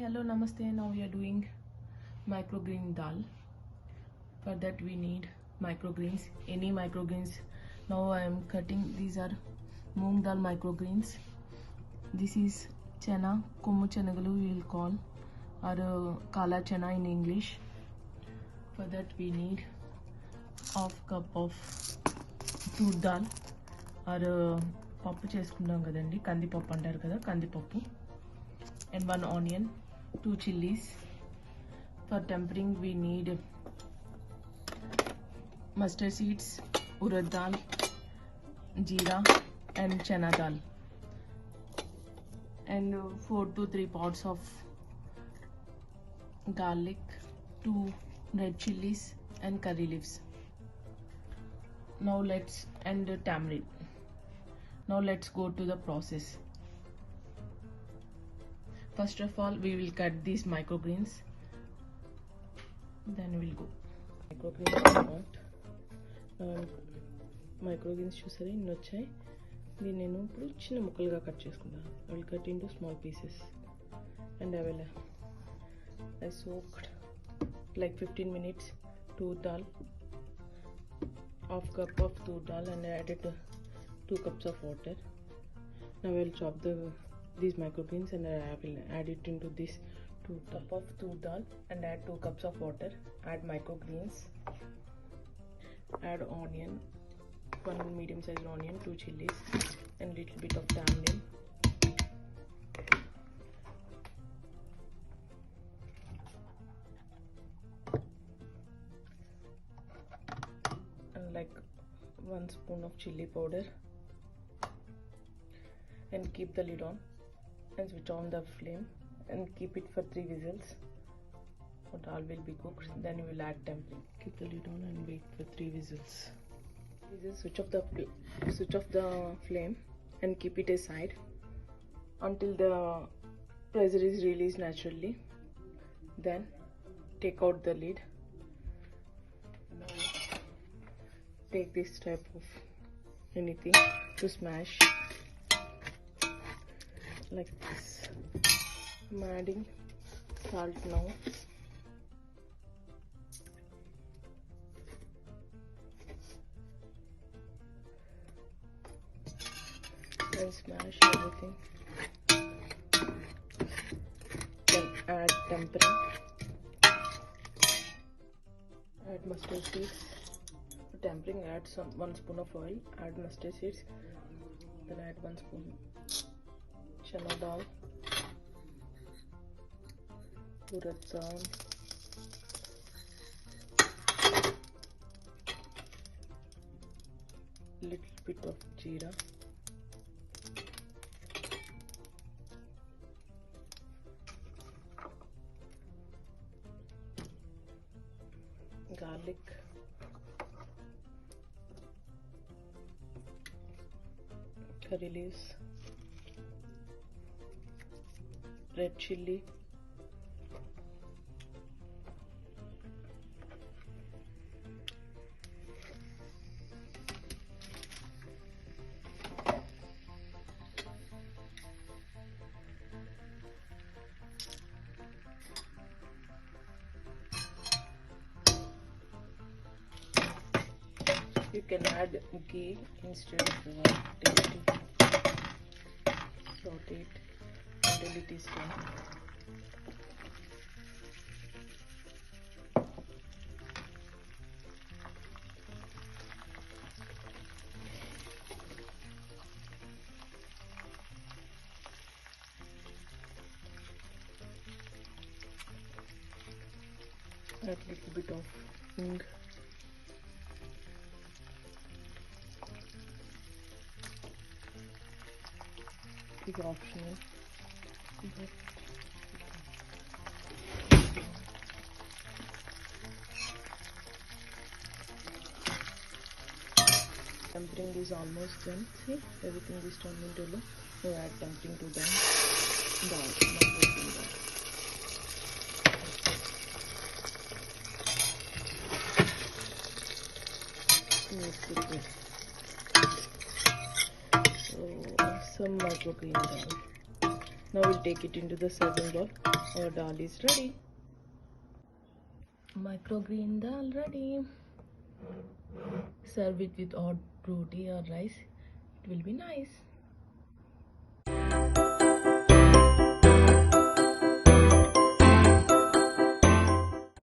hello, namaste. Now we are doing microgreen dal. For that we need microgreens, any microgreens. Now I am cutting. These are Moongdal microgreens. This is chana, komu chanagalu we will call, or kala chana in English. For that we need half cup of tur dal, or పప్పు చేసుకుంటాం కదండి, కందిపప్పు అంటారు కదా, కందిపప్పు, and 1 onion, 2 chilies. For tempering we need mustard seeds, urad dal, jeera and chana dal, and 4 to 3 pods of garlic, 2 red chilies and curry leaves. Now tamarind. Now let's go to the process. First of all, we will cut these microgreens. Then we'll go. Microgreens are not. Microgreens చూసారా ఇన్ని వచ్చాయి. దీన్ని నేను ఇప్పుడు చిన్న ముక్కలుగా cut చేసుకుంటాను. I will cut into small pieces and I soaked like 15 minutes tur dal, half cup of tur dal, and I added 2 cups of water. Now I will chop these microgreens and I will add it into this 2 cup of tur dal and add 2 cups of water. Add microgreens, add onion, 1 medium sized onion, 2 chilies and little bit of tamarind. And like 1 spoon of chili powder, and keep the lid on and switch on the flame and keep it for 3 whistles. So dal will be cooked. Then you will add tempering. Keep the lid on and wait for 3 whistles. Switch off the flame and keep it aside until the pressure is released naturally. Then take out the lid. Now take this type of anything to smash like this. I'm adding salt now. And smash everything. Then add tempering. Add mustard seeds. For tempering, add 1 spoon of oil. Add mustard seeds. Then add 1 spoon chana dal, urad dal, little bit of jeera, garlic, curry leaves, red chili, you can add ghee instead of tasty. Saute it until it is done. Add little bit of hing. It is optional. Tempering is almost done. See, everything is turned into look. Now add tempering to them. Dal. Mix it with some microgreen dal. Now we'll take it into the serving bowl. Our dal is ready. Microgreen dal ready. Serve it with hot roti or rice. It will be nice.